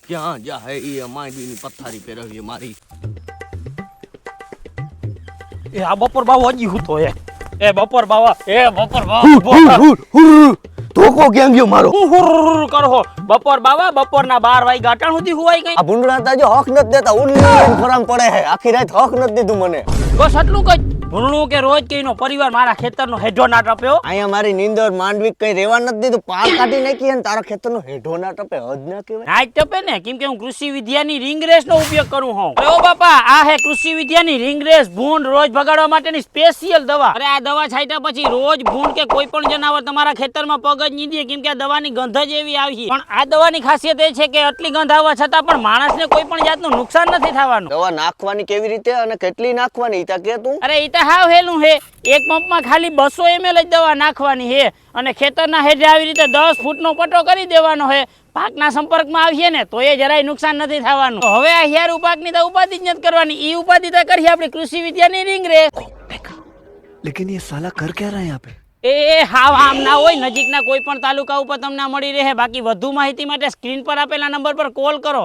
ક્યાં જા હે એ માંડવીની પથારી પહેરવી મારી. એ આ બપોર બાવા હજી હું તો એ બપોર બાવા ધોકો કેમ ગયો મારો? હું હુર કરો બપોર બાવા બપોરના 12 વાગ્યા અટાણ સુધી હુવાય ગઈ. આ ભૂંડડા તા જો હક નથી દેતા, ઉલ્લી ફરામ પડે હે. આખી રાત હક નથી દીધું મને. બસ આટલું કઈ ભૂણું કે રોજ કઈનો પરિવાર મારા ખેતરનો હેઢો ના ટપ્યો. અહીંયા મારી નીંદર માંડવી કઈ રેવા નથી દીધું. પાર કાઢી નાખી અને તારા ખેતરનો હેઢો ના ટપે. હદ ના કહેવાય. ના ટપે ને, કેમ કે હું કૃષિ વિદ્યાની રિંગ રેસ નો ઉપયોગ કરું હું. અરે ઓ બાપા, આ હે કૃષિ વિદ્યાની રિંગ રેસ, ભૂંડ રોજ ભગાડવા માટેની સ્પેશિયલ દવા. અરે આ દવા છાંટ્યા પછી રોજ ભૂંડ કે કોઈ પણ જનાવર તમારા ખેતરમાં પગ જ નહીં દે, કેમ કે આ દવાની ગંધ જ એવી આવી. પણ આ દવાની ખાસિયત એ છે કે આટલી ગંધ આવવા છતાં પણ માણસને કોઈ પણ જાતનું નુકસાન નથી થવાનું. દવા નાખવાની કેવી રીતે અને કેટલી નાખવાની ઈતા કે તું? અરે ઈ તો હાવ હેલું હે. એક પંપમાં ખાલી 200 ml જ દવા નાખવાની હે અને ખેતરના હેઠે આવી રીતે 10 ફૂટનો પટ્ટો કરી દેવાનો હે. પાકના સંપર્કમાં આવીએ ને તો એ જરાય નુકસાન નથી થવાનું. હવે આ હેરું પાકની તો ઉપાધિ જ નથી કરવાની. ઈ ઉપાધિ તો કરી આપણી કૃષિ વિદ્યાની રિંગ રેસ. लेकिन ये साला कर क्या रहा है यहाँ पे? એ હાવ આમ ના હોય, નજીકના કોઈ પણ તાલુકા ઉપર તમને મળી રહે. બાકી વધુ માહિતી માટે સ્ક્રીન પર આપેલા નંબર પર કોલ કરો.